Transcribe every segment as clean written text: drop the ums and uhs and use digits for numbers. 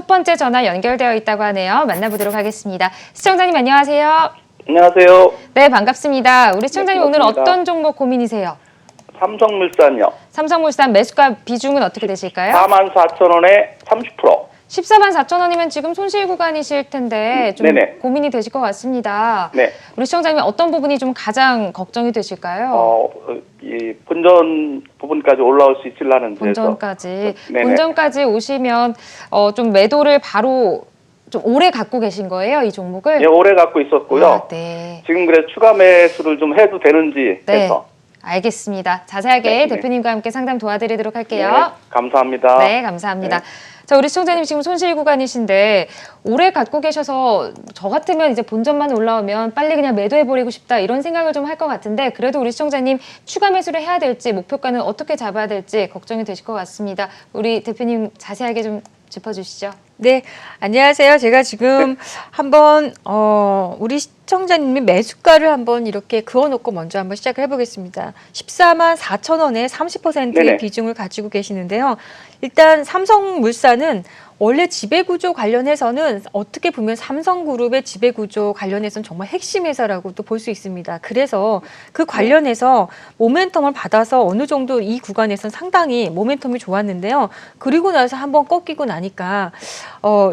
번째 전화 연결되어 있다고 하네요. 만나보도록 하겠습니다. 시청자님 안녕하세요. 안녕하세요. 네, 반갑습니다. 우리 시청자님 오늘 반갑습니다. 어떤 종목 고민이세요? 삼성물산요. 삼성물산 매수가 비중은 어떻게 되실까요? 44,000원에 30%. 14만 4천 원이면 지금 손실 구간이실 텐데 좀 네네. 고민이 되실 것 같습니다. 네. 우리 시청자님 어떤 부분이 좀 가장 걱정이 되실까요? 이 본전 부분까지 올라올 수 있으려는 데서. 본전까지. 네네. 본전까지 오시면 좀 매도를 바로 좀 오래 갖고 계신 거예요, 이 종목을? 예, 오래 갖고 있었고요. 아, 네. 지금 그래 추가 매수를 좀 해도 되는지 네. 해서. 알겠습니다. 자세하게 네, 네. 대표님과 함께 상담 도와드리도록 할게요. 네, 감사합니다. 네, 감사합니다. 네. 자, 우리 시청자님 지금 손실 구간이신데 오래 갖고 계셔서 저 같으면 이제 본전만 올라오면 빨리 그냥 매도해버리고 싶다 이런 생각을 좀 할 것 같은데 그래도 우리 시청자님 추가 매수를 해야 될지 목표가는 어떻게 잡아야 될지 걱정이 되실 것 같습니다. 우리 대표님 자세하게 좀 짚어주시죠. 네, 안녕하세요. 제가 지금 한번 우리 시청자님이 매수가를 한번 이렇게 그어놓고 먼저 한번 시작을 해보겠습니다. 14만 4천 원에 30%의 네네. 비중을 가지고 계시는데요. 일단 삼성물산은 원래 지배구조 관련해서는 어떻게 보면 삼성그룹의 지배구조 관련해서는 정말 핵심 회사라고도 볼 수 있습니다. 그래서 그 관련해서 모멘텀을 받아서 어느 정도 이 구간에서는 상당히 모멘텀이 좋았는데요. 그리고 나서 한번 꺾이고 나니까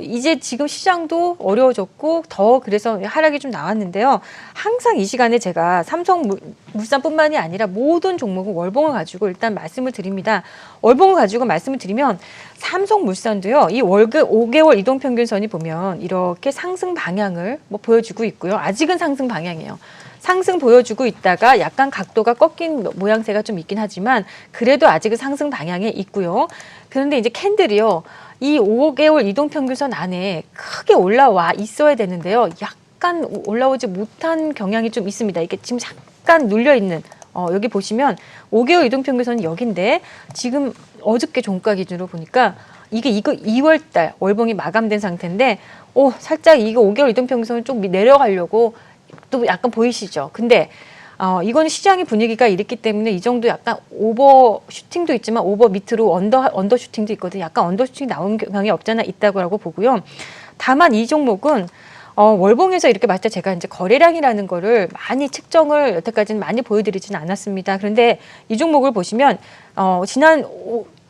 이제 지금 시장도 어려워졌고 더 그래서 하락이 좀 나왔는데요. 항상 이 시간에 제가 삼성물산뿐만이 아니라 모든 종목은 월봉을 가지고 일단 말씀을 드립니다. 월봉을 가지고 말씀을 드리면 삼성물산도요. 이 월급 5개월 이동평균선이 보면 이렇게 상승 방향을 보여주고 있고요. 아직은 상승 방향이에요. 상승 보여주고 있다가 약간 각도가 꺾인 모양새가 좀 있긴 하지만 그래도 아직은 상승 방향에 있고요. 그런데 이제 캔들이요. 이 5개월 이동평균선 안에 크게 올라와 있어야 되는데요. 약간 올라오지 못한 경향이 좀 있습니다. 이게 지금 잠깐 눌려있는 여기 보시면 5개월 이동평균선이 여기인데 지금 어저께 종가 기준으로 보니까 이거 2월달 월봉이 마감된 상태인데 살짝 이거 5개월 이동평균선을 좀 내려가려고 또 약간 보이시죠? 근데 이거는 시장의 분위기가 이랬기 때문에 이 정도 약간 오버 슈팅도 있지만 오버 밑으로 언더 슈팅도 있거든요. 약간 언더 슈팅이 나온 경향이 없잖아 있다고 보고요. 다만 이 종목은 월봉에서 이렇게 봤을 때 제가 이제 거래량이라는 거를 많이 측정을 여태까지는 많이 보여드리지는 않았습니다. 그런데 이 종목을 보시면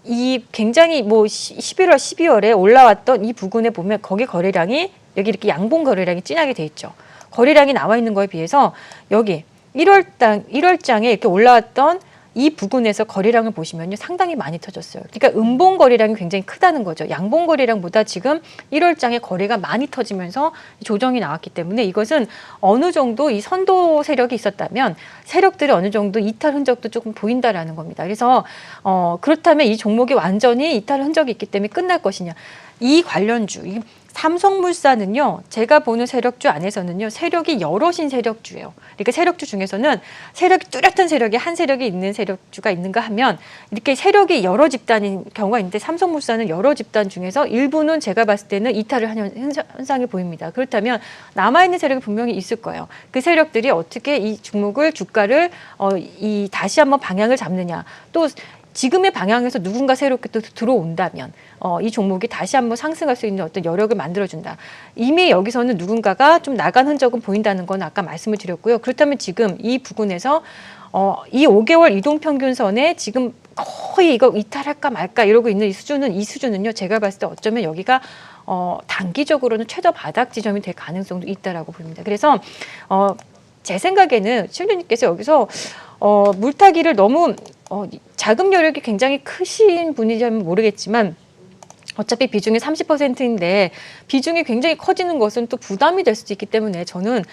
이 굉장히 11월, 12월에 올라왔던 이 부근에 보면 거기 거래량이 여기 이렇게 양봉 거래량이 진하게 돼 있죠. 거래량이 나와 있는 거에 비해서 여기 1월장에 이렇게 올라왔던 이 부근에서 거래량을 보시면요. 상당히 많이 터졌어요. 그러니까 음봉 거래량이 굉장히 크다는 거죠. 양봉 거래량보다 지금 1월장에 거래가 많이 터지면서 조정이 나왔기 때문에 이것은 어느 정도 이 선도 세력이 있었다면 세력들이 어느 정도 이탈 흔적도 조금 보인다라는 겁니다. 그래서 그렇다면 이 종목이 완전히 이탈 흔적이 있기 때문에 끝날 것이냐. 이 관련주, 이 삼성물산은요, 제가 보는 세력주 안에서는요, 세력이 여럿인 세력주예요. 그러니까 세력주 중에서는 세력이 뚜렷한 세력이 한 세력이 있는 세력주가 있는가 하면 이렇게 세력이 여러 집단인 경우가 있는데 삼성물산은 여러 집단 중에서 일부는 제가 봤을 때는 이탈을 하는 현상이 보입니다. 그렇다면 남아있는 세력이 분명히 있을 거예요. 그 세력들이 어떻게 이 종목을 주가를 다시 한번 방향을 잡느냐. 또 지금의 방향에서 누군가 새롭게 또 들어온다면 이 종목이 다시 한번 상승할 수 있는 어떤 여력을 만들어준다. 이미 여기서는 누군가가 좀 나간 흔적은 보인다는 건 아까 말씀을 드렸고요. 그렇다면 지금 이 부근에서 이 5개월 이동평균선에 지금 거의 이거 이탈할까 말까 이러고 있는 이 수준은요. 제가 봤을 때 어쩌면 여기가 단기적으로는 최저 바닥 지점이 될 가능성도 있다라고 봅니다. 그래서 제 생각에는 실장님께서 여기서 물타기를 너무 자금 여력이 굉장히 크신 분이라면 모르겠지만 어차피 비중이 30%인데 비중이 굉장히 커지는 것은 또 부담이 될 수도 있기 때문에 저는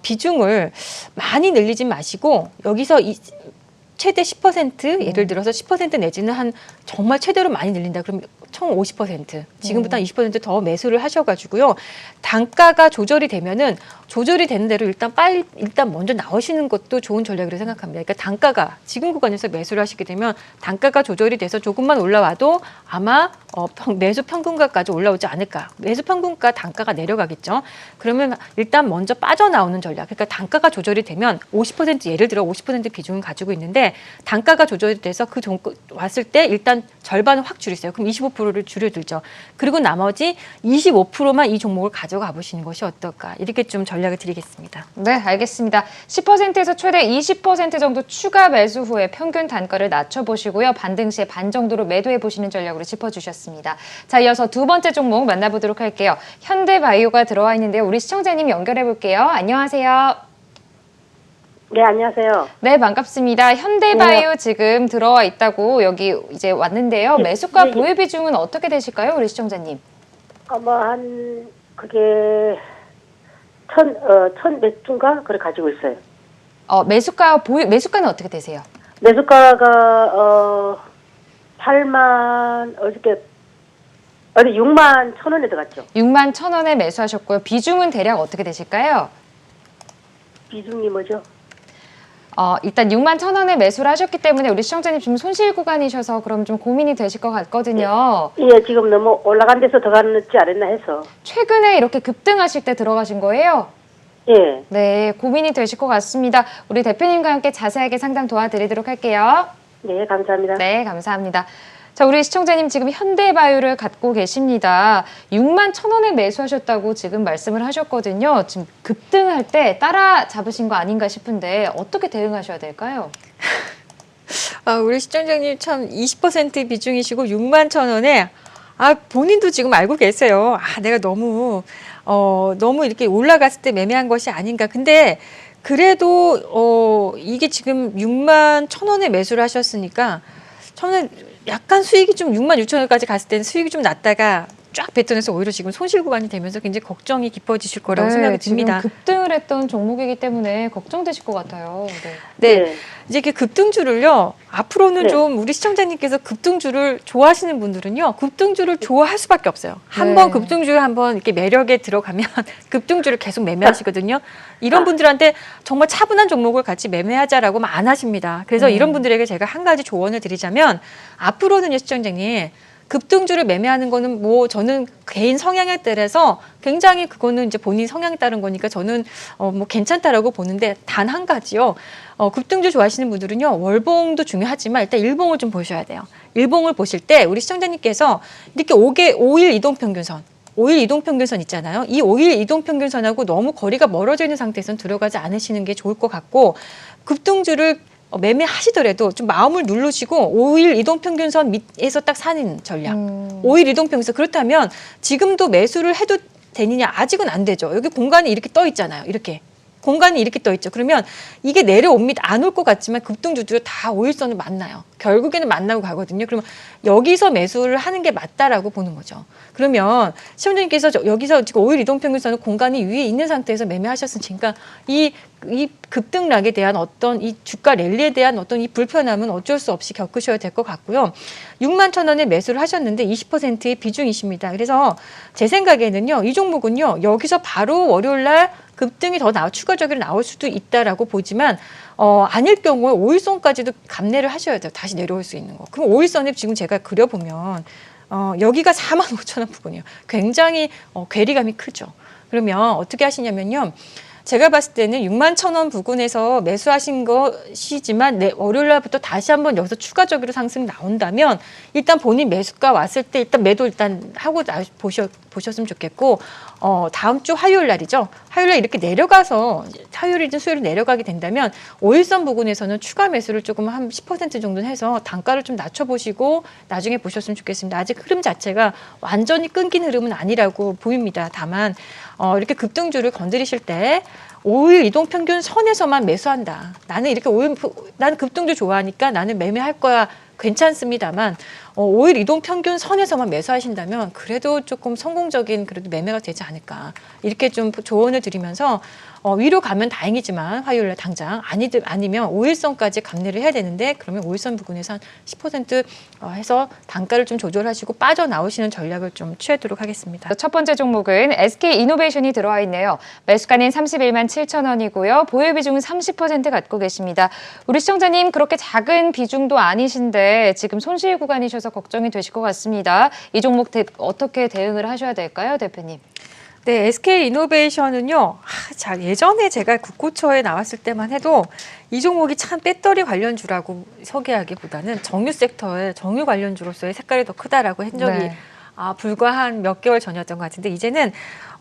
비중을 많이 늘리지 마시고 여기서 최대 10% 예를 들어서 10% 내지는 한 정말 최대로 많이 늘린다 그러면 총 50% 지금부터 20%더 매수를 하셔가지고요. 단가가 조절이 되면은 조절이 되는 대로 일단 먼저 나오시는 것도 좋은 전략이라고 생각합니다. 그러니까 단가가 지금 구간에서 매수를 하시게 되면 단가가 조절이 돼서 조금만 올라와도 아마 매수 평균가까지 올라오지 않을까. 매수 평균가 단가가 내려가겠죠. 그러면 일단 먼저 빠져나오는 전략. 그러니까 단가가 조절이 되면 50% 예를 들어 50% 비중을 가지고 있는데 단가가 조절이 돼서 왔을 때 일단 절반을 확 줄이세요. 그럼 25% 20%를 줄여들죠. 그리고 나머지 25%만 이 종목을 가져가 보시는 것이 어떨까 이렇게 좀 전략을 드리겠습니다. 네, 알겠습니다. 10%에서 최대 20% 정도 추가 매수 후에 평균 단가를 낮춰보시고요. 반등 시에 반 정도로 매도해보시는 전략으로 짚어주셨습니다. 자, 이어서 두 번째 종목 만나보도록 할게요. 현대바이오가 들어와 있는데요. 우리 시청자님 연결해볼게요. 안녕하세요. 네, 안녕하세요. 네, 반갑습니다. 현대바이오 지금 들어와 있다고 여기 이제 왔는데요. 예, 매수가 예, 예. 보유 비중은 어떻게 되실까요, 우리 시청자님? 아마 그게 천 몇 주인가? 그래 가지고 있어요. 매수가는 어떻게 되세요? 매수가가, 6만 1,000원에 들어갔죠. 6만 1,000원에 매수하셨고요. 비중은 대략 어떻게 되실까요? 비중이 뭐죠? 일단 6만 1,000원에 매수를 하셨기 때문에 우리 시청자님 지금 손실 구간이셔서 그럼 좀 고민이 되실 것 같거든요. 예, 지금 너무 올라간 데서 들어갔지 않았나 해서. 최근에 이렇게 급등하실 때 들어가신 거예요? 예, 네, 고민이 되실 것 같습니다. 우리 대표님과 함께 자세하게 상담 도와드리도록 할게요. 네, 감사합니다. 네, 감사합니다. 자, 우리 시청자님 지금 현대바이오를 갖고 계십니다. 6만 1,000원에 매수하셨다고 지금 말씀을 하셨거든요. 지금 급등할 때 따라 잡으신 거 아닌가 싶은데 어떻게 대응하셔야 될까요? 우리 시청자님 참 20% 비중이시고 6만 1,000원에 본인도 지금 알고 계세요. 내가 너무 이렇게 올라갔을 때 매매한 것이 아닌가. 근데 그래도 이게 지금 6만 1,000원에 매수를 하셨으니까 저는 약간 수익이 좀 6만 6천 원까지 갔을 때는 수익이 좀 났다가 쫙 뱉어내서 오히려 지금 손실 구간이 되면서 굉장히 걱정이 깊어지실 거라고 생각이 듭니다. 지금 급등을 했던 종목이기 때문에 걱정되실 것 같아요. 네. 네. 네. 이제 이렇게 급등주를요, 앞으로는 네. 좀 우리 시청자님께서 급등주를 좋아하시는 분들은요, 급등주를 좋아할 수밖에 없어요. 한번 급등주를 한번 이렇게 매력에 들어가면 급등주를 계속 매매하시거든요. 이런 분들한테 정말 차분한 종목을 같이 매매하자라고 안 하십니다. 그래서 이런 분들에게 제가 한 가지 조언을 드리자면 앞으로는요, 시청자님. 급등주를 매매하는 거는 뭐 저는 개인 성향에 따라서 굉장히 그거는 이제 본인 성향에 따른 거니까 저는 뭐 괜찮다라고 보는데 단 한 가지요. 급등주 좋아하시는 분들은요. 월봉도 중요하지만 일단 일봉을 좀 보셔야 돼요. 일봉을 보실 때 우리 시청자님께서 이렇게 5일 이동평균선 5일 이동평균선 있잖아요. 이 5일 이동평균선하고 너무 거리가 멀어져 있는 상태에서는 들어가지 않으시는 게 좋을 것 같고 급등주를 매매하시더라도 좀 마음을 누르시고 5일 이동평균선 밑에서 딱 사는 전략. 5일 이동평균선. 그렇다면 지금도 매수를 해도 되느냐? 아직은 안 되죠. 여기 공간이 이렇게 떠 있잖아요. 이렇게. 공간이 이렇게 떠 있죠. 그러면 이게 내려옵니다. 안 올 것 같지만 급등주들은 다 5일선을 만나요. 결국에는 만나고 가거든요. 그러면 여기서 매수를 하는 게 맞다라고 보는 거죠. 그러면 시험장님께서 여기서 지금 5일 이동평균선은 공간이 위에 있는 상태에서 매매하셨으니까 이 급등락에 대한 어떤 이 주가 랠리에 대한 어떤 이 불편함은 어쩔 수 없이 겪으셔야 될 것 같고요. 6만 1,000원에 매수를 하셨는데 20%의 비중이십니다. 그래서 제 생각에는요, 이 종목은요, 여기서 바로 월요일 날 급등이 더 추가적으로 나올 수도 있다라고 보지만 아닐 경우에 5일선까지도 감내를 하셔야 돼요. 다시 내려올 수 있는 거. 그럼 5일선에 지금 제가 그려보면 여기가 45,000원 부분이에요. 굉장히 괴리감이 크죠. 그러면 어떻게 하시냐면요. 제가 봤을 때는 6만 1,000원 부근에서 매수하신 것이지만 월요일 날부터 다시 한번 여기서 추가적으로 상승 나온다면 일단 본인 매수가 왔을 때 일단 매도 일단 하고 보셨으면 좋겠고 다음 주 화요일 날이죠. 화요일 날 이렇게 내려가서 화요일이든 수요일 내려가게 된다면 5일선 부근에서는 추가 매수를 조금 한 10% 정도는 해서 단가를 좀 낮춰보시고 나중에 보셨으면 좋겠습니다. 아직 흐름 자체가 완전히 끊긴 흐름은 아니라고 보입니다. 다만 이렇게 급등주를 건드리실 때 5일 이동평균 선에서만 매수한다. 나는 이렇게 나는 급등주 좋아하니까 나는 매매할 거야. 괜찮습니다만 5일 이동평균 선에서만 매수하신다면 그래도 조금 성공적인 그래도 매매가 되지 않을까. 이렇게 좀 조언을 드리면서 위로 가면 다행이지만 화요일에 당장 아니면 5일선까지 감내를 해야 되는데 그러면 5일선 부근에서 한 10% 해서 단가를 좀 조절하시고 빠져나오시는 전략을 좀 취하도록 하겠습니다. 첫 번째 종목은 SK이노베이션이 들어와 있네요. 매수가는 31만 7천 원이고요. 보유 비중은 30% 갖고 계십니다. 우리 시청자님 그렇게 작은 비중도 아니신데 지금 손실 구간이셔서 걱정이 되실 것 같습니다. 이 종목 어떻게 대응을 하셔야 될까요, 대표님? 네, SK 이노베이션은요. 자, 예전에 제가 국고처에 나왔을 때만 해도 이 종목이 참 배터리 관련주라고 소개하기보다는 정유 섹터의 정유 관련주로서의 색깔이 더 크다라고 한 적이 네. 불과 한 몇 개월 전이었던 것 같은데 이제는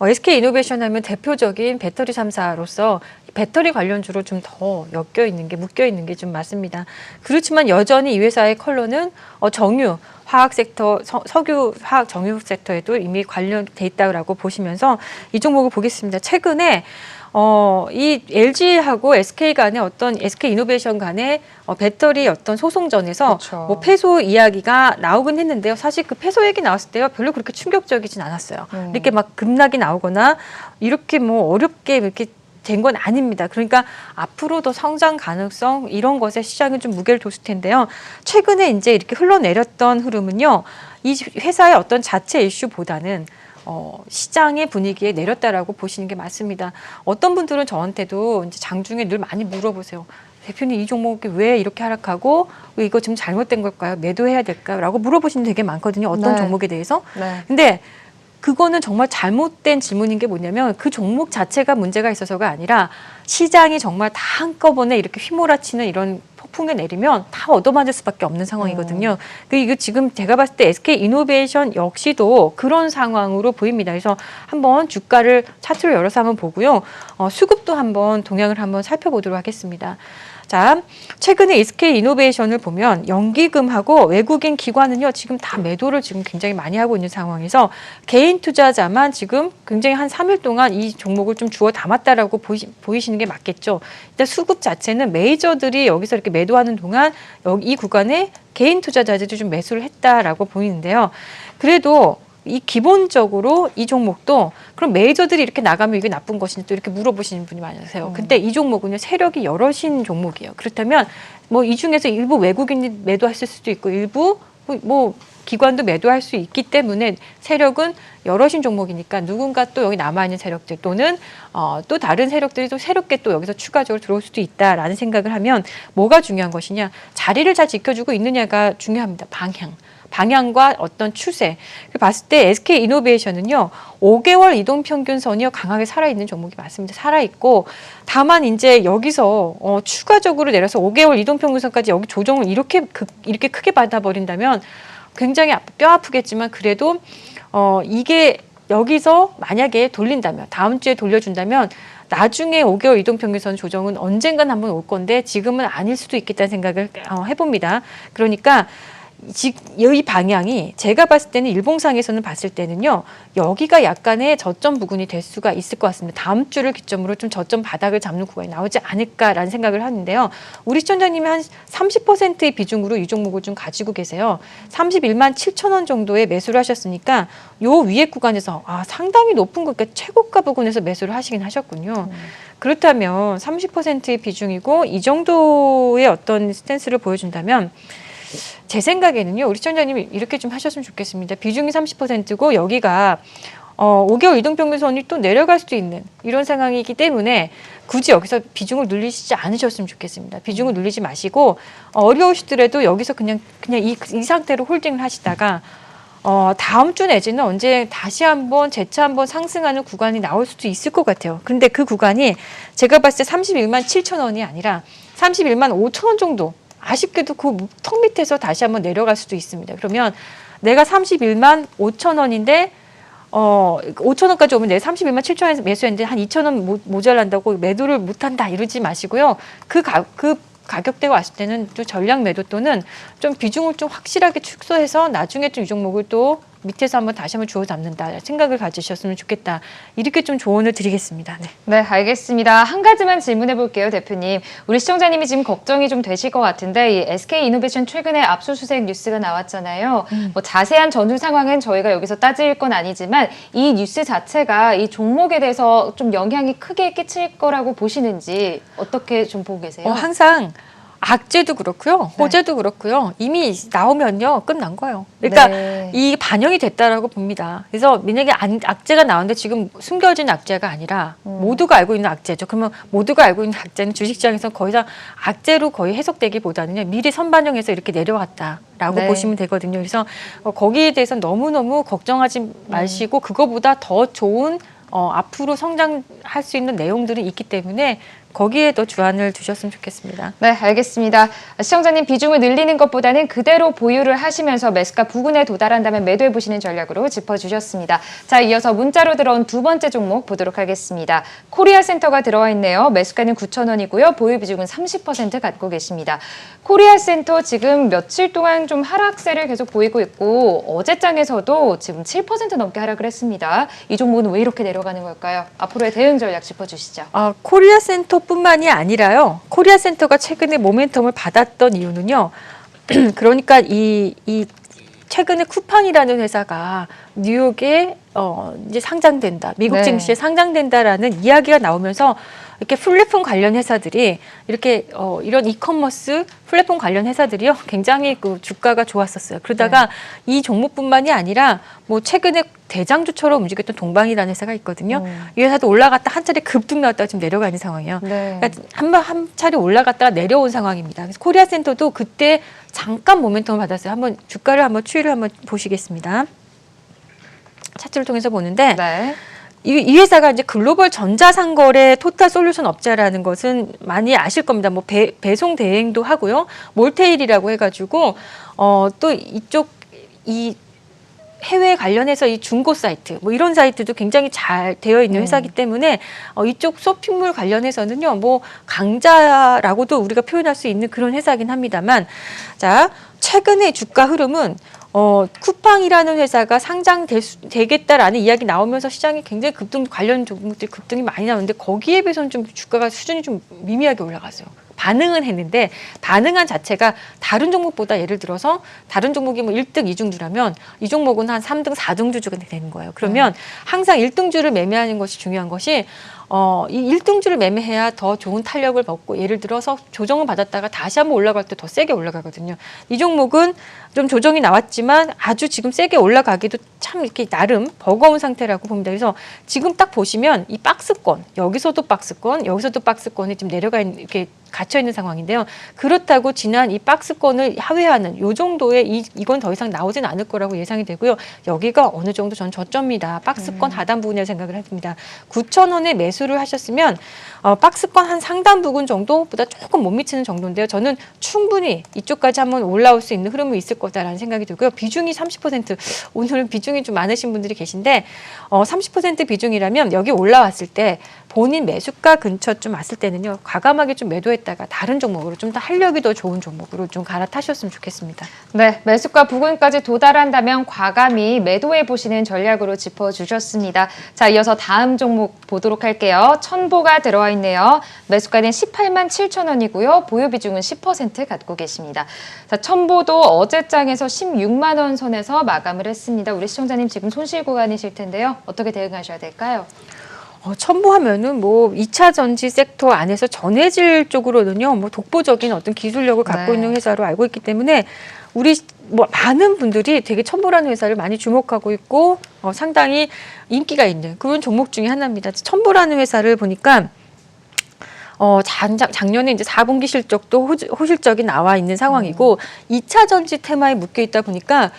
SK 이노베이션 하면 대표적인 배터리 3사로서 배터리 관련주로 좀 더 묶여 있는 게 좀 맞습니다. 그렇지만 여전히 이 회사의 컬러는 정유 화학 섹터, 석유 화학 정유 섹터에도 이미 관련돼 있다고 보시면서 이 종목을 보겠습니다. 최근에 이 LG하고 SK 간의 어떤 SK 이노베이션 간의 배터리 어떤 소송전에서 그렇죠. 뭐 패소 이야기가 나오긴 했는데요. 사실 그 패소 얘기 나왔을 때요. 별로 그렇게 충격적이진 않았어요. 이렇게 막 급락이 나오거나 이렇게 뭐 어렵게 이렇게 된 건 아닙니다. 그러니까 앞으로 더 성장 가능성 이런 것에 시장은 좀 무게를 뒀을 텐데요. 최근에 이제 이렇게 흘러내렸던 흐름은요. 이 회사의 어떤 자체 이슈보다는 시장의 분위기에 내렸다라고 보시는 게 맞습니다. 어떤 분들은 저한테도 이제 장중에 늘 많이 물어보세요. 대표님 이 종목이 왜 이렇게 하락하고 왜 이거 지금 잘못된 걸까요? 매도해야 될까요? 라고 물어보시는 되게 많거든요. 어떤 네. 종목에 대해서. 네. 근데 그거는 정말 잘못된 질문인 게 뭐냐면 그 종목 자체가 문제가 있어서가 아니라 시장이 정말 다 한꺼번에 이렇게 휘몰아치는 이런 폭풍에 내리면 다 얻어맞을 수밖에 없는 상황이거든요. 이거 지금 제가 봤을 때 SK 이노베이션 역시도 그런 상황으로 보입니다. 그래서 한번 주가를 차트를 열어서 한번 보고요. 수급도 한번 동향을 한번 살펴보도록 하겠습니다. 자, 최근에 SK 이노베이션을 보면 연기금하고 외국인 기관은요, 지금 다 매도를 지금 굉장히 많이 하고 있는 상황에서 개인 투자자만 지금 굉장히 한 3일 동안 이 종목을 좀 주워 담았다라고 보이시는 게 맞겠죠. 일단 수급 자체는 메이저들이 여기서 이렇게 매도하는 동안 이 구간에 개인 투자자들이 좀 매수를 했다라고 보이는데요. 그래도 이 기본적으로 이 종목도 그럼 메이저들이 이렇게 나가면 이게 나쁜 것이냐 또 이렇게 물어보시는 분이 많으세요. 근데 이 종목은요 세력이 여럿인 종목이에요. 그렇다면 뭐 이 중에서 일부 외국인이 매도했을 수도 있고 일부 뭐 기관도 매도할 수 있기 때문에 세력은 여럿인 종목이니까 누군가 또 여기 남아있는 세력들 또는 또 다른 세력들이 또 새롭게 또 여기서 추가적으로 들어올 수도 있다라는 생각을 하면 뭐가 중요한 것이냐 자리를 잘 지켜주고 있느냐가 중요합니다. 방향과 어떤 추세. 봤을 때 SK 이노베이션은요, 5개월 이동평균선이요, 강하게 살아있는 종목이 맞습니다. 살아있고, 다만 이제 여기서 추가적으로 내려서 5개월 이동평균선까지 여기 조정을 이렇게 크게 받아버린다면 굉장히 뼈 아프겠지만 그래도 이게 여기서 만약에 돌린다면, 다음 주에 돌려준다면 나중에 5개월 이동평균선 조정은 언젠간 한번 올 건데 지금은 아닐 수도 있겠다는 생각을 해봅니다. 그러니까 이 방향이 제가 봤을 때는 일봉상에서는 봤을 때는요. 여기가 약간의 저점 부근이 될 수가 있을 것 같습니다. 다음 주를 기점으로 좀 저점 바닥을 잡는 구간이 나오지 않을까라는 생각을 하는데요. 우리 시청자님이 한 30%의 비중으로 이 종목을 좀 가지고 계세요. 31만 7천 원 정도에 매수를 하셨으니까 요 위에 구간에서 상당히 높은 것, 그러니까 최고가 부근에서 매수를 하시긴 하셨군요. 그렇다면 30%의 비중이고 이 정도의 어떤 스탠스를 보여준다면 제 생각에는요, 우리 시청자님이 이렇게 좀 하셨으면 좋겠습니다. 비중이 30%고 여기가 5개월 이동평균선이 또 내려갈 수도 있는 이런 상황이기 때문에 굳이 여기서 비중을 늘리시지 않으셨으면 좋겠습니다. 비중을 늘리지 마시고 어려우시더라도 여기서 그냥 이 상태로 홀딩을 하시다가 다음 주 내지는 언제 다시 한번 재차 한번 상승하는 구간이 나올 수도 있을 것 같아요. 그런데 그 구간이 제가 봤을 때 31만 7천 원이 아니라 31만 5천 원 정도. 아쉽게도 그 턱 밑에서 다시 한번 내려갈 수도 있습니다. 그러면 내가 31만 5천 원인데 5천 원까지 오면 내가 31만 7천 원에서 매수했는데 한 2천 원 모자란다고 매도를 못한다 이러지 마시고요. 그 가격대가 왔을 때는 또 전략 매도 또는 좀 비중을 좀 확실하게 축소해서 나중에 좀 이 종목을 또 밑에서 다시 한번 주워 담는다 생각을 가지셨으면 좋겠다. 이렇게 좀 조언을 드리겠습니다. 네. 네, 알겠습니다. 한 가지만 질문해 볼게요, 대표님. 우리 시청자님이 지금 걱정이 좀 되실 것 같은데 이 SK 이노베이션 최근에 압수수색 뉴스가 나왔잖아요. 뭐 자세한 전후 상황은 저희가 여기서 따질 건 아니지만 이 뉴스 자체가 이 종목에 대해서 좀 영향이 크게 끼칠 거라고 보시는지 어떻게 좀 보고 계세요? 항상 악재도 그렇고요. 호재도 그렇고요. 이미 나오면요. 끝난 거예요. 그러니까 이 반영이 됐다라고 봅니다. 그래서 만약에 악재가 나오는데 지금 숨겨진 악재가 아니라 모두가 알고 있는 악재죠. 그러면 모두가 알고 있는 악재는 주식시장에서 거의 다 악재로 거의 해석되기보다는요. 미리 선반영해서 이렇게 내려왔다라고 보시면 되거든요. 그래서 거기에 대해서 너무너무 걱정하지 마시고 그거보다 더 좋은 앞으로 성장할 수 있는 내용들이 있기 때문에 거기에 더 주안을 두셨으면 좋겠습니다. 네, 알겠습니다. 시청자님 비중을 늘리는 것보다는 그대로 보유를 하시면서 매수가 부근에 도달한다면 매도해 보시는 전략으로 짚어주셨습니다. 자, 이어서 문자로 들어온 두 번째 종목 보도록 하겠습니다. 코리아센터가 들어와 있네요. 매수가는 9,000원이고요. 보유 비중은 30% 갖고 계십니다. 코리아센터 지금 며칠 동안 좀 하락세를 계속 보이고 있고 어제장에서도 지금 7% 넘게 하락을 했습니다. 이 종목은 왜 이렇게 내려가는 걸까요? 앞으로의 대응 전략 짚어주시죠. 코리아센터뿐만이 아니라요. 코리아센터가 최근에 모멘텀을 받았던 이유는요. 그러니까 이 최근에 쿠팡이라는 회사가 뉴욕에 이제 상장된다. 미국 네. 증시에 상장된다라는 이야기가 나오면서 이렇게 플랫폼 관련 회사들이 이렇게 이런 이커머스 플랫폼 관련 회사들이요 굉장히 그 주가가 좋았었어요. 그러다가 이 종목뿐만이 아니라 뭐 최근에 대장주처럼 움직였던 동방이라는 회사가 있거든요. 이 회사도 올라갔다 한 차례 급등 나왔다가 지금 내려가는 상황이에요. 네. 그러니까 한 차례 올라갔다가 내려온 상황입니다. 그래서 코리아센터도 그때 잠깐 모멘텀을 받았어요. 한번 주가를 한번 추이를 한번 보시겠습니다. 차트를 통해서 보는데. 네. 이 회사가 이제 글로벌 전자상거래 토탈솔루션 업자라는 것은 많이 아실 겁니다. 뭐 배송 대행도 하고요. 몰테일이라고 해가지고 또 이쪽 이 해외 관련해서 이 중고 사이트 뭐 이런 사이트도 굉장히 잘 되어 있는 회사이기 때문에 이쪽 쇼핑몰 관련해서는요 뭐 강자라고도 우리가 표현할 수 있는 그런 회사긴 합니다만 자 최근의 주가 흐름은 쿠팡이라는 회사가 상장되겠다라는 이야기 나오면서 시장이 굉장히 관련 종목들이 급등이 많이 나오는데 거기에 비해서는 좀 주가가 수준이 좀 미미하게 올라갔어요. 반응은 했는데 반응한 자체가 다른 종목보다 예를 들어서 다른 종목이 뭐 1등, 2등주라면 이 종목은 한 3등, 4등주가 되는 거예요. 그러면 항상 1등주를 매매하는 것이 중요한 것이 이 1등주를 매매해야 더 좋은 탄력을 받고 예를 들어서 조정을 받았다가 다시 한번 올라갈 때 더 세게 올라가거든요. 이 종목은 좀 조정이 나왔지만 아주 지금 세게 올라가기도 참 이렇게 나름 버거운 상태라고 봅니다. 그래서 지금 딱 보시면 이 박스권, 여기서도 박스권, 여기서도 박스권이 좀 내려가 있는 이렇게 갇혀 있는 상황인데요. 그렇다고 지난 이 박스권을 하회하는 요 정도의 이건 더 이상 나오진 않을 거라고 예상이 되고요. 여기가 어느 정도 전 저점이다. 박스권 하단 부분이라고 생각을 합니다. 9,000원에 매수를 하셨으면 박스권 한 상단 부분 정도보다 조금 못 미치는 정도인데요. 저는 충분히 이쪽까지 한번 올라올 수 있는 흐름이 있을 거다라는 생각이 들고요. 비중이 30%, 오늘은 비중이 좀 많으신 분들이 계신데 30% 비중이라면 여기 올라왔을 때 본인 매수가 근처쯤 왔을 때는요. 과감하게 좀 매도했다가 다른 종목으로 좀 더 활력이 더 좋은 종목으로 좀 갈아타셨으면 좋겠습니다. 네, 매수가 부근까지 도달한다면 과감히 매도해 보시는 전략으로 짚어주셨습니다. 자, 이어서 다음 종목 보도록 할게요. 첨보가 들어와 있네요. 매수가는 18만 7천 원이고요. 보유 비중은 10% 갖고 계십니다. 자, 첨보도 어제장에서 16만 원 선에서 마감을 했습니다. 우리 시청자님 지금 손실 구간이실 텐데요. 어떻게 대응하셔야 될까요? 첨보하면은 뭐 2차 전지 섹터 안에서 전해질 쪽으로는요, 뭐 독보적인 어떤 기술력을 갖고 네. 있는 회사로 알고 있기 때문에 우리 뭐 많은 분들이 되게 첨보라는 회사를 많이 주목하고 있고 상당히 인기가 있는 그런 종목 중에 하나입니다. 첨보라는 회사를 보니까 작년에 이제 4분기 실적도 호실적이 나와 있는 상황이고 2차 전지 테마에 묶여 있다 보니까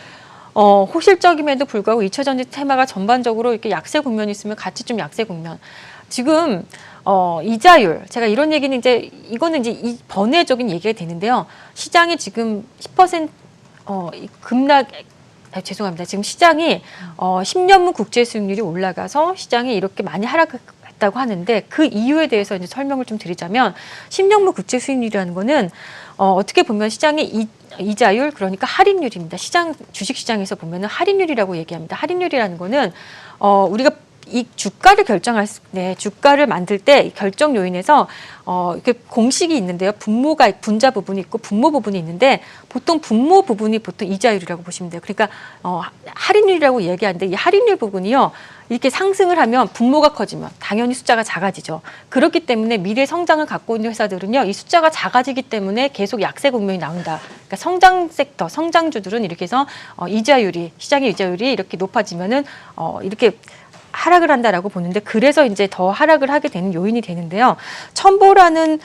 호실적임에도 불구하고 2차 전지 테마가 전반적으로 이렇게 약세 국면이 있으면 같이 좀 약세 국면. 지금 이자율 제가 이런 얘기는 이거는 이제 이 번외적인 얘기가 되는데요. 시장이 지금 10% 급락 죄송합니다. 지금 시장이 10년물 국제 수익률이 올라가서 시장이 이렇게 많이 하락했다고 하는데 그 이유에 대해서 이제 설명을 좀 드리자면 10년물 국제 수익률이라는 거는 어떻게 보면 시장의 이자율 그러니까 할인율입니다. 주식 시장에서 보면은 할인율이라고 얘기합니다. 할인율이라는 거는 우리가 이 주가를 결정할 때 주가를 만들 때 결정 요인에서 이렇게 공식이 있는데요. 분자 부분이 있고 분모 부분이 있는데 보통 분모 부분이 보통 이자율이라고 보시면 돼요. 그러니까 할인율이라고 얘기하는데 이 할인율 부분이요. 이렇게 상승을 하면 분모가 커지면 당연히 숫자가 작아지죠. 그렇기 때문에 미래 성장을 갖고 있는 회사들은요. 이 숫자가 작아지기 때문에 계속 약세 국면이 나온다. 그러니까 성장 섹터, 성장주들은 이렇게 해서 시장의 이자율이 이렇게 높아지면은 이렇게 하락을 한다라고 보는데 그래서 이제 더 하락을 하게 되는 요인이 되는데요. 첨보라는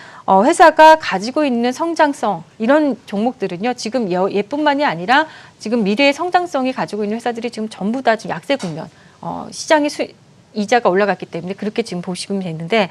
회사가 가지고 있는 성장성 이런 종목들은요. 지금 얘뿐만이 아니라 지금 미래의 성장성이 가지고 있는 회사들이 지금 전부 다 지금 약세 국면 시장이 이자가 올라갔기 때문에 그렇게 지금 보시면 되는데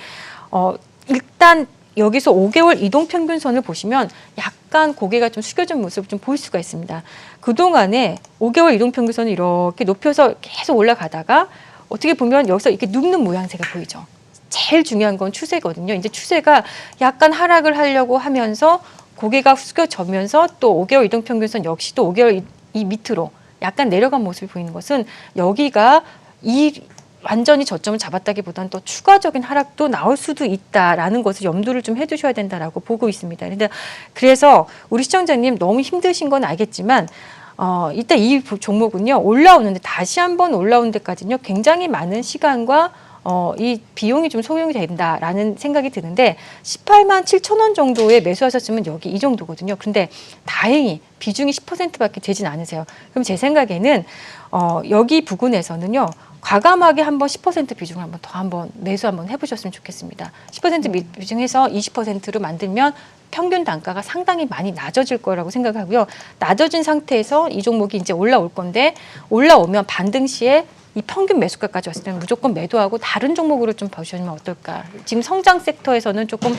일단 여기서 5개월 이동평균선을 보시면 약간 고개가 좀 숙여진 모습을 좀 볼 수가 있습니다. 그동안에 5개월 이동평균선을 이렇게 높여서 계속 올라가다가 어떻게 보면 여기서 이렇게 눕는 모양새가 보이죠. 제일 중요한 건 추세거든요. 이제 추세가 약간 하락을 하려고 하면서 고개가 숙여지면서 또 5개월 이동평균선 역시 또 5개월 이 밑으로 약간 내려간 모습이 보이는 것은 여기가 완전히 저점을 잡았다기보다는 또 추가적인 하락도 나올 수도 있다라는 것을 염두를 좀 해두셔야 된다라고 보고 있습니다. 그래서 우리 시청자님 너무 힘드신 건 알겠지만 일단 이 종목은요 올라오는데 다시 한번 올라오는 데까지는요 굉장히 많은 시간과 이 비용이 좀 소용이 된다라는 생각이 드는데 18만 7천 원 정도에 매수하셨으면 여기 이 정도거든요. 근데 다행히 비중이 10%밖에 되진 않으세요. 그럼 제 생각에는 여기 부근에서는요. 과감하게 한번 10% 비중을 한번 매수 한번 해보셨으면 좋겠습니다. 10% 비중해서 20%로 만들면 평균 단가가 상당히 많이 낮아질 거라고 생각하고요. 낮아진 상태에서 이 종목이 이제 올라올 건데 올라오면 반등 시에 이 평균 매수가까지 왔을 때는 무조건 매도하고 다른 종목으로 좀 보시면 어떨까. 지금 성장 섹터에서는 조금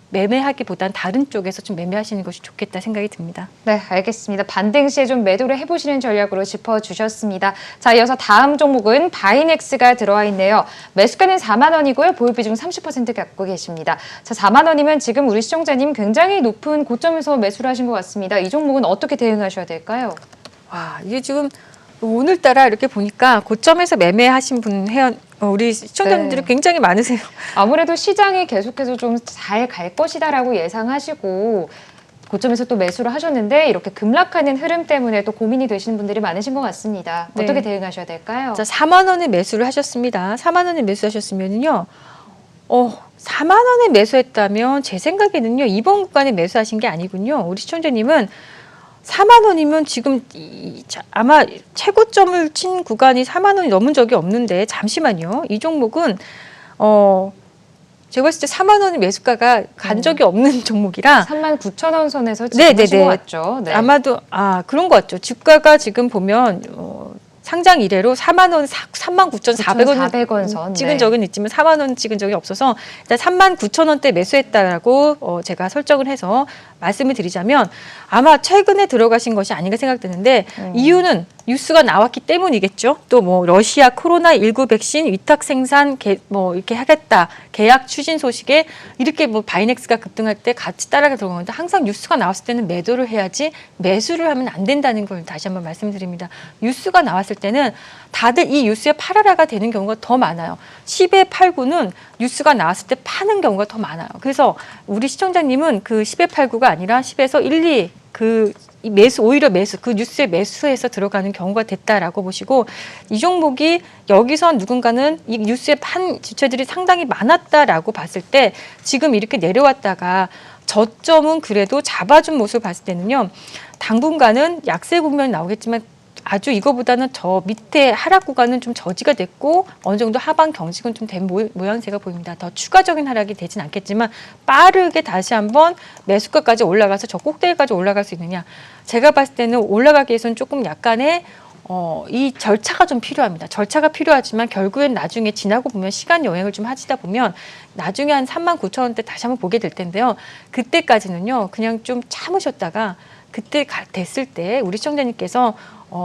매매하기보단 다른 쪽에서 좀 매매하시는 것이 좋겠다 생각이 듭니다. 네, 알겠습니다. 반등 시에 좀 매도를 해보시는 전략으로 짚어주셨습니다. 자, 이어서 다음 종목은 바이넥스가 들어와 있네요. 매수가는 4만 원이고요. 보유 비중 30% 갖고 계십니다. 자, 4만 원이면 지금 우리 시청자님 굉장히 높은 고점에서 매수를 하신 것 같습니다. 이 종목은 어떻게 대응하셔야 될까요? 와, 이게 지금 오늘따라 이렇게 보니까 고점에서 매매하신 우리 시청자분들이 네. 굉장히 많으세요. 아무래도 시장이 계속해서 좀 잘 갈 것이다라고 예상하시고 고점에서 또 매수를 하셨는데 이렇게 급락하는 흐름 때문에 또 고민이 되시는 분들이 많으신 것 같습니다. 네. 어떻게 대응하셔야 될까요? 자, 4만 원에 매수를 하셨습니다. 4만 원에 매수하셨으면요. 4만 원에 매수했다면 제 생각에는요. 이번 구간에 매수하신 게 아니군요. 우리 시청자님은 4만 원이면 지금 아마 최고점을 친 구간이 4만 원이 넘은 적이 없는데 잠시만요. 이 종목은 제가 봤을 때 4만 원의 매수가가 간 적이 없는 종목이라 39,000원 선에서 지금 하신 것 같죠? 네. 아마도 그런 것 같죠. 주가가 지금 보면 상장 이래로 4만 원, 39,400원 선 찍은 네. 적은 있지만 4만 원 찍은 적이 없어서 일단 39,000원대 매수했다라고 제가 설정을 해서 말씀을 드리자면 아마 최근에 들어가신 것이 아닌가 생각되는데 이유는 뉴스가 나왔기 때문이겠죠. 또 뭐 러시아 코로나19 백신 위탁 생산 이렇게 하겠다 계약 추진 소식에 이렇게 뭐 바이넥스가 급등할 때 같이 따라가 들어가는데 항상 뉴스가 나왔을 때는 매도를 해야지 매수를 하면 안 된다는 걸 다시 한번 말씀드립니다. 뉴스가 나왔을 때는 다들 이 뉴스에 팔아라가 되는 경우가 더 많아요. 10에 8구는 뉴스가 나왔을 때 파는 경우가 더 많아요. 그래서 우리 시청자님은 그 10에 8구가 아니라 10에서 1, 2 오히려 매수, 그 뉴스에 매수해서 들어가는 경우가 됐다라고 보시고 이 종목이 여기서 누군가는 이 뉴스에 판 주체들이 상당히 많았다라고 봤을 때 지금 이렇게 내려왔다가 저점은 그래도 잡아준 모습을 봤을 때는요. 당분간은 약세 국면이 나오겠지만 아주 이거보다는 저 밑에 하락 구간은 좀 저지가 됐고 어느 정도 하방 경직은 좀 된 모양새가 보입니다. 더 추가적인 하락이 되진 않겠지만 빠르게 다시 한번 매수가까지 올라가서 저 꼭대기까지 올라갈 수 있느냐. 제가 봤을 때는 올라가기 위해서는 조금 약간의 이 절차가 좀 필요합니다. 절차가 필요하지만 결국엔 나중에 지나고 보면 시간 여행을 좀 하시다 보면 나중에 한 39,000원대 다시 한번 보게 될 텐데요. 그때까지는요. 그냥 좀 참으셨다가 그때 됐을 때 우리 시청자님께서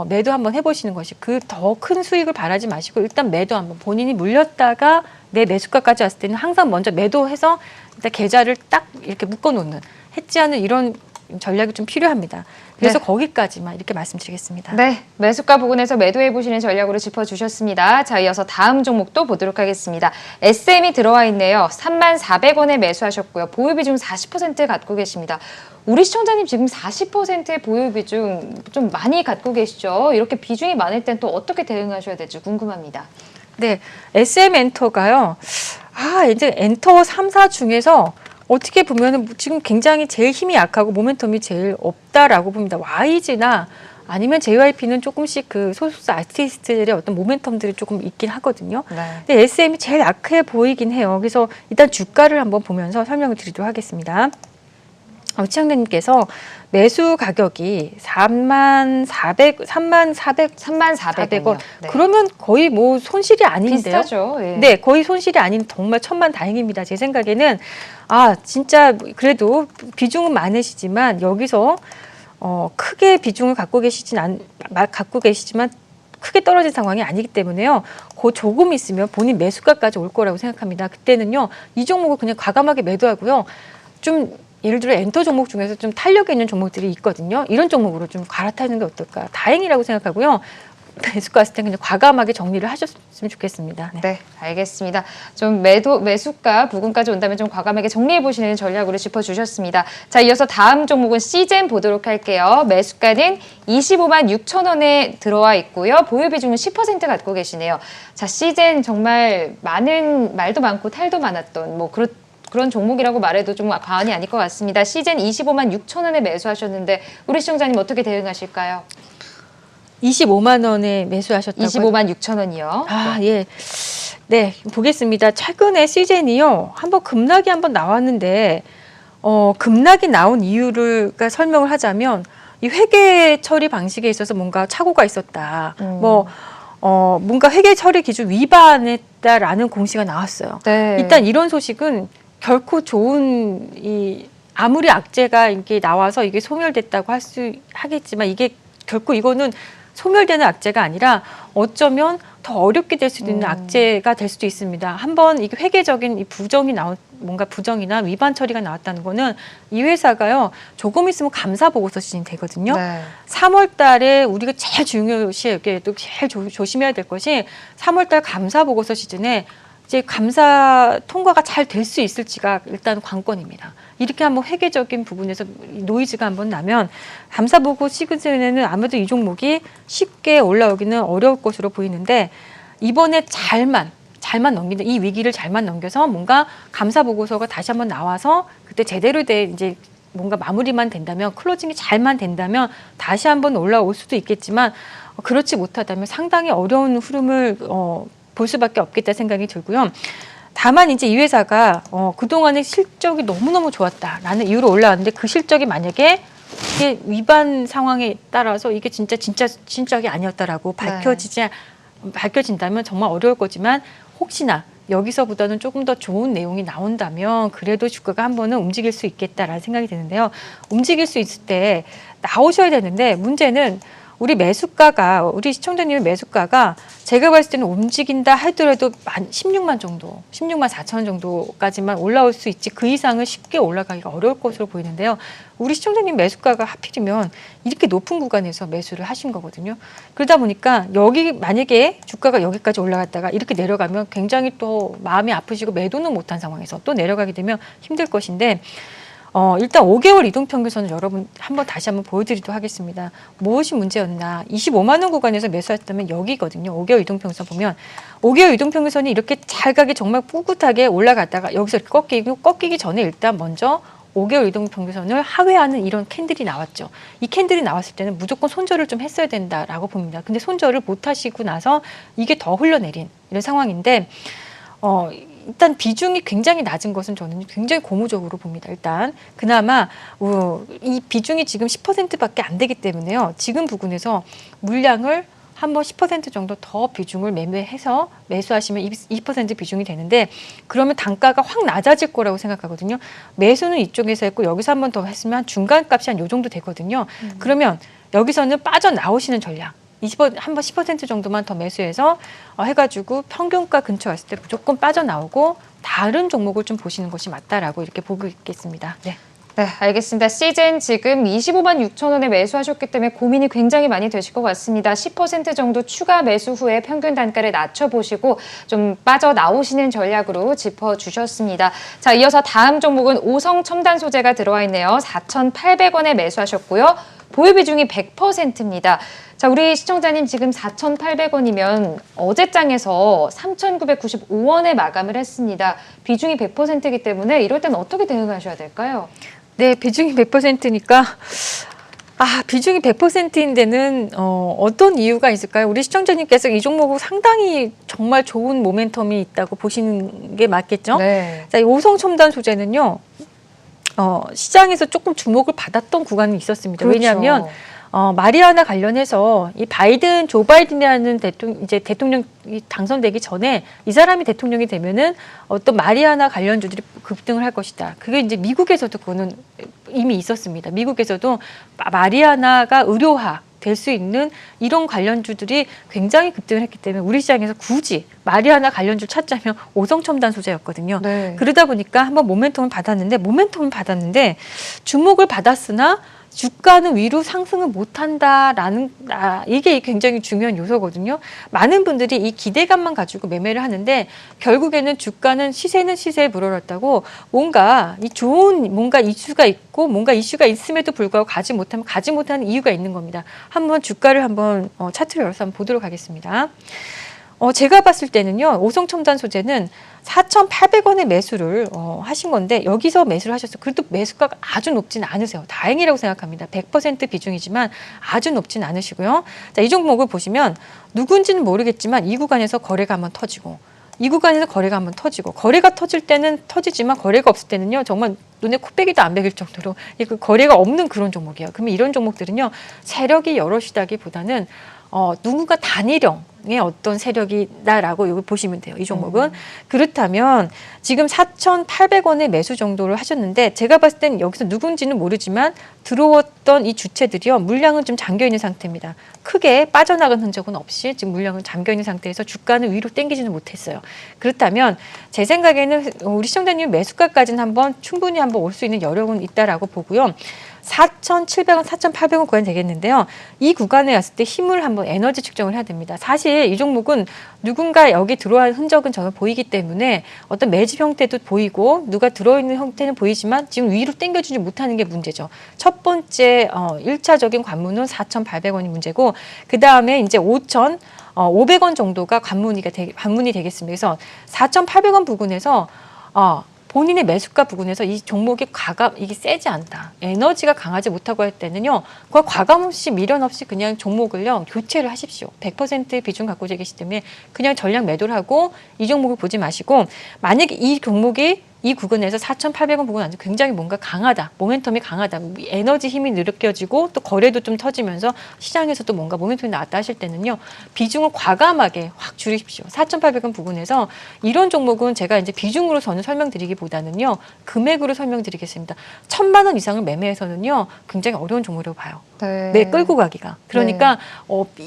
매도 한번 해보시는 것이 그 더 큰 수익을 바라지 마시고 일단 매도 한번 본인이 물렸다가 내 매수가까지 왔을 때는 항상 먼저 매도해서 일단 계좌를 딱 이렇게 묶어놓는 해지하는 이런 전략이 좀 필요합니다. 그래서 네. 거기까지만 이렇게 말씀드리겠습니다. 네, 매수가 부근에서 매도해 보시는 전략으로 짚어주셨습니다. 자, 이어서 다음 종목도 보도록 하겠습니다. SM이 들어와 있네요. 34,000원에 매수하셨고요. 보유 비중 40% 갖고 계십니다. 우리 시청자님 지금 40%의 보유 비중 좀 많이 갖고 계시죠? 이렇게 비중이 많을 땐 또 어떻게 대응하셔야 될지 궁금합니다. 네, SM 엔터가요. 이제 엔터 3사 중에서 어떻게 보면은 지금 굉장히 제일 힘이 약하고 모멘텀이 제일 없다라고 봅니다. YG나 아니면 JYP는 조금씩 그 소속사 아티스트들의 어떤 모멘텀들이 조금 있긴 하거든요. 네. 근데 SM이 제일 약해 보이긴 해요. 그래서 일단 주가를 한번 보면서 설명을 드리도록 하겠습니다. 시청자님께서 매수 가격이 34,400원. 네. 그러면 거의 뭐 손실이 아닌데요. 비슷하죠. 예. 네, 거의 손실이 아닌 정말 천만다행입니다. 제 생각에는 진짜 그래도 비중은 많으시지만 여기서 크게 비중을 갖고 계시지만 크게 떨어진 상황이 아니기 때문에요. 그 조금 있으면 본인 매수가까지 올 거라고 생각합니다. 그때는요, 이 종목을 그냥 과감하게 매도하고요. 좀 예를 들어 엔터 종목 중에서 좀 탄력이 있는 종목들이 있거든요. 이런 종목으로 좀 갈아타는 게 어떨까? 다행이라고 생각하고요. 매수가 왔을 때 그냥 과감하게 정리를 하셨으면 좋겠습니다. 네. 네, 알겠습니다. 좀 매수가 부근까지 온다면 좀 과감하게 정리해 보시는 전략으로 짚어주셨습니다. 자, 이어서 다음 종목은 시젠 보도록 할게요. 매수가는 25만 6천 원에 들어와 있고요. 보유 비중은 10% 갖고 계시네요. 자, 시젠 정말 말도 많고 탈도 많았던 그런 종목이라고 말해도 좀 과언이 아닐 것 같습니다. 시젠 25만 6천 원에 매수하셨는데 우리 시청자님 어떻게 대응하실까요? 25만 원에 매수하셨다고요? 25만 6천 원이요. 예. 네, 보겠습니다. 최근에 시젠이요. 한번 급락이 한번 나왔는데 급락이 나온 이유를 설명을 하자면 이 회계 처리 방식에 있어서 뭔가 착오가 있었다. 뭔가 회계 처리 기준 위반했다라는 공시가 나왔어요. 네. 일단 이런 소식은 결코 좋은 아무리 악재가 이게 나와서 이게 소멸됐다고 하겠지만 이게 결코 이거는 소멸되는 악재가 아니라 어쩌면 더 어렵게 될 수도 있는 악재가 될 수도 있습니다. 한번 이게 회계적인 뭔가 부정이나 위반 처리가 나왔다는 거는 이 회사가요, 조금 있으면 감사 보고서 시즌되거든요. 네. 3월 달에 우리가 제일 중요시해야 또 제일 조심해야 될 것이 3월 달 감사 보고서 시즌에 이제 감사 통과가 잘 될 수 있을지가 일단 관건입니다. 이렇게 한번 회계적인 부분에서 노이즈가 한번 나면 감사 보고 시즌에는 아무래도 이 종목이 쉽게 올라오기는 어려울 것으로 보이는데 이번에 잘만 넘긴다. 이 위기를 잘만 넘겨서 뭔가 감사 보고서가 다시 한번 나와서 그때 제대로 된 이제 뭔가 마무리만 된다면 클로징이 잘만 된다면 다시 한번 올라올 수도 있겠지만 그렇지 못하다면 상당히 어려운 흐름을 볼 수밖에 없겠다 생각이 들고요. 다만 이제 이 회사가 그동안의 실적이 너무너무 좋았다라는 이유로 올라왔는데 그 실적이 만약에 이게 위반 상황에 따라서 이게 진짜 실적이 아니었다라고 밝혀진다면 정말 어려울 거지만 혹시나 여기서보다는 조금 더 좋은 내용이 나온다면 그래도 주가가 한 번은 움직일 수 있겠다라는 생각이 드는데요. 움직일 수 있을 때 나오셔야 되는데 문제는 우리 시청자님의 매수가가 제가 봤을 때는 움직인다 하더라도 16만 4천 정도까지만 올라올 수 있지 그 이상은 쉽게 올라가기가 어려울 것으로 보이는데요. 우리 시청자님 매수가가 하필이면 이렇게 높은 구간에서 매수를 하신 거거든요. 그러다 보니까 만약에 주가가 여기까지 올라갔다가 이렇게 내려가면 굉장히 또 마음이 아프시고 매도는 못한 상황에서 또 내려가게 되면 힘들 것인데 일단 5개월 이동평균선을 여러분 다시 한번 보여드리도록 하겠습니다. 무엇이 문제였나? 25만 원 구간에서 매수했다면 여기거든요. 5개월 이동평균선 보면 5개월 이동평균선이 이렇게 잘 가게 정말 꿋꿋하게 올라갔다가 여기서 이렇게 꺾이기 전에 일단 먼저 5개월 이동평균선을 하회하는 이런 캔들이 나왔죠. 이 캔들이 나왔을 때는 무조건 손절을 좀 했어야 된다라고 봅니다. 근데 손절을 못 하시고 나서 이게 더 흘러내린 이런 상황인데 일단 비중이 굉장히 낮은 것은 저는 굉장히 고무적으로 봅니다. 일단 그나마 이 비중이 지금 10%밖에 안 되기 때문에요. 지금 부근에서 물량을 한번 10% 정도 더 비중을 매매해서 매수하시면 2% 비중이 되는데 그러면 단가가 확 낮아질 거라고 생각하거든요. 매수는 이쪽에서 했고 여기서 한 번 더 했으면 중간값이 한 요 정도 되거든요. 그러면 여기서는 빠져나오시는 전략. 한번 10% 정도만 더 매수해서 해가지고 평균가 근처 왔을 때 무조건 빠져나오고 다른 종목을 좀 보시는 것이 맞다라고 이렇게 보고 있겠습니다. 네. 네, 알겠습니다. 시즌 지금 25만 6천 원에 매수하셨기 때문에 고민이 굉장히 많이 되실 것 같습니다. 10% 정도 추가 매수 후에 평균 단가를 낮춰보시고 좀 빠져나오시는 전략으로 짚어주셨습니다. 자, 이어서 다음 종목은 오성 첨단 소재가 들어와 있네요. 4,800원에 매수하셨고요. 보유 비중이 100%입니다. 자, 우리 시청자님 지금 4,800원이면 어제장에서 3,995원에 마감을 했습니다. 비중이 100%이기 때문에 이럴 때는 어떻게 대응하셔야 될까요? 네, 비중이 100%니까 비중이 100%인 데는 어떤 이유가 있을까요? 우리 시청자님께서 이 종목을 상당히 정말 좋은 모멘텀이 있다고 보시는 게 맞겠죠? 네. 자, 이 오성 첨단 소재는요. 시장에서 조금 주목을 받았던 구간이 있었습니다. 그렇죠. 왜냐하면 마리아나 관련해서 이 조 바이든이라는 대통령이 당선되기 전에 이 사람이 대통령이 되면은 어떤 마리아나 관련주들이 급등을 할 것이다. 그게 이제 미국에서도 그거는 이미 있었습니다. 미국에서도 마리아나가 의료화 될 수 있는 이런 관련주들이 굉장히 급등을 했기 때문에 우리 시장에서 굳이 마리아나 관련주 찾자면 오성첨단 소재였거든요. 네. 그러다 보니까 한번 모멘텀을 받았는데 주목을 받았으나 주가는 위로 상승을 못한다라는 이게 굉장히 중요한 요소거든요. 많은 분들이 이 기대감만 가지고 매매를 하는데 결국에는 주가는 시세는 시세에 불어났다고 뭔가 이 좋은 뭔가 이슈가 있고 뭔가 이슈가 있음에도 불구하고 가지 못하는 이유가 있는 겁니다. 한번 주가를 한번 차트를 열어서 한번 보도록 하겠습니다. 제가 봤을 때는요, 오성첨단 소재는 4,800원의 매수를 하신 건데 여기서 매수를 하셨어요. 그래도 매수가가 아주 높지는 않으세요. 다행이라고 생각합니다. 100% 비중이지만 아주 높지는 않으시고요. 자, 이 종목을 보시면 누군지는 모르겠지만 이 구간에서 거래가 한번 터지고 이 구간에서 거래가 한번 터지고 거래가 터질 때는 터지지만 거래가 없을 때는요 정말 눈에 코빼기도 안 베길 정도로 그 거래가 없는 그런 종목이에요. 그러면 이런 종목들은요 세력이 여럿이다기보다는 누군가 단일형의 어떤 세력이다라고 여기 보시면 돼요. 이 종목은. 그렇다면 지금 4,800원의 매수 정도를 하셨는데 제가 봤을 땐 여기서 누군지는 모르지만 들어왔던 이 주체들이요. 물량은 좀 잠겨있는 상태입니다. 크게 빠져나간 흔적은 없이 지금 물량은 잠겨있는 상태에서 주가는 위로 당기지는 못했어요. 그렇다면 제 생각에는 우리 시청자님 매수가까지는 충분히 한번 올 수 있는 여력은 있다라고 보고요. 4,700원, 4,800원 구간이 되겠는데요. 이 구간에 왔을 때 힘을 한번 에너지 측정을 해야 됩니다. 사실 이 종목은 누군가 여기 들어온 흔적은 저는 보이기 때문에 어떤 매집 형태도 보이고 누가 들어있는 형태는 보이지만 지금 위로 당겨주지 못하는 게 문제죠. 첫 번째 1차적인 관문은 4,800원이 문제고 그 다음에 이제 5,500원 정도가 관문이 되겠습니다. 그래서 4,800원 부근에서 본인의 매수가 부근에서 이 종목의 이게 세지 않다. 에너지가 강하지 못하고 할 때는요. 그걸 과감 없이 미련 없이 그냥 종목을요. 교체를 하십시오. 100% 비중 갖고 계시기 때문에 그냥 전량 매도를 하고 이 종목을 보지 마시고 만약에 이 종목이 이 구간에서 4,800원 부근 안에 굉장히 뭔가 강하다. 모멘텀이 강하다. 에너지 힘이 느껴지고 또 거래도 좀 터지면서 시장에서도 뭔가 모멘텀이 나왔다 하실 때는요. 비중을 과감하게 확 줄이십시오. 4,800원 부근에서 이런 종목은 제가 이제 비중으로 저는 설명드리기보다는요. 금액으로 설명드리겠습니다. 1,000만 원 이상을 매매해서는요. 굉장히 어려운 종목이라고 봐요. 네. 끌고 가기가. 그러니까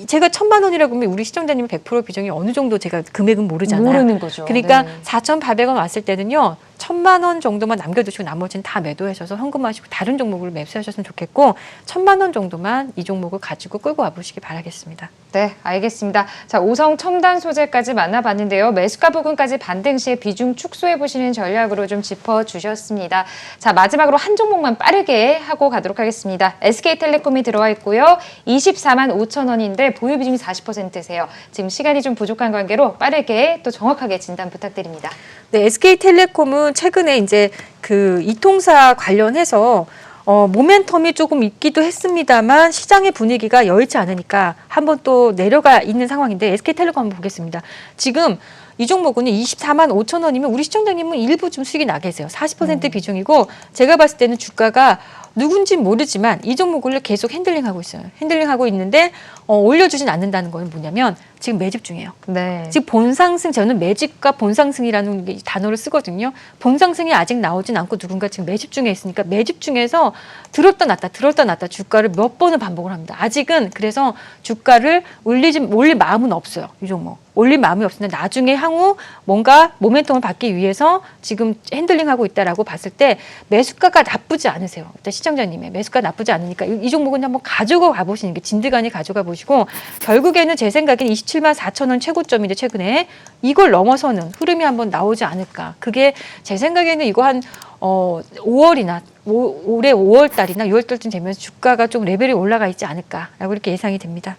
제가 1,000만 원이라고 하면 우리 시청자님은 100% 비중이 어느 정도 제가 금액은 모르잖아요. 모르는 거죠. 그러니까 네. 4,800원 왔을 때는요. 1,000만 원 정도만 남겨두시고 나머지는 다 매도하셔서 현금화하시고 다른 종목을 매수하셨으면 좋겠고 1,000만 원 정도만 이 종목을 가지고 끌고 와보시기 바라겠습니다. 네, 알겠습니다. 자, 오성 첨단 소재까지 만나봤는데요. 매수가 부근까지 반등 시에 비중 축소해 보시는 전략으로 좀 짚어주셨습니다. 자, 마지막으로 한 종목만 빠르게 하고 가도록 하겠습니다. SK텔레콤이 들어와 있고요. 24만 5천 원인데 보유 비중이 40%세요. 지금 시간이 좀 부족한 관계로 빠르게 또 정확하게 진단 부탁드립니다. 네, SK텔레콤은 최근에 이제 그 이통사 관련해서 모멘텀이 조금 있기도 했습니다만 시장의 분위기가 여의치 않으니까 한번 또 내려가 있는 상황인데 SK텔레콤 한번 보겠습니다. 지금 이 종목은 24만 5천 원이면 우리 시청자님은 일부 좀 수익이 나 계세요. 40% 비중이고 제가 봤을 때는 주가가 누군지 모르지만 이 종목을 계속 핸들링하고 있어요. 핸들링하고 있는데 올려주진 않는다는 건 뭐냐면 지금 매집 중이에요. 네. 즉 본상승, 저는 매집과 본상승이라는 단어를 쓰거든요. 본상승이 아직 나오진 않고 누군가 지금 매집 중에 있으니까 매집 중에서 들었다 놨다 주가를 몇 번을 반복을 합니다. 아직은 그래서 주가를 올릴 마음은 없어요. 이 종목. 올릴 마음이 없으나 나중에 향후 뭔가 모멘텀을 받기 위해서 지금 핸들링하고 있다라고 봤을 때 매수가가 나쁘지 않으세요. 일단 시청자님의 매수가 나쁘지 않으니까 이 종목은 한번 가지고 가보시는 게 진드간이 가져가 보시고 결국에는 제 생각에는 27만 4천 원 최고점인데 최근에 이걸 넘어서는 흐름이 한번 나오지 않을까. 그게 제 생각에는 이거 한 5월이나 올해 5월 달이나 6월 달쯤 되면서 주가가 좀 레벨이 올라가 있지 않을까라고 이렇게 예상이 됩니다.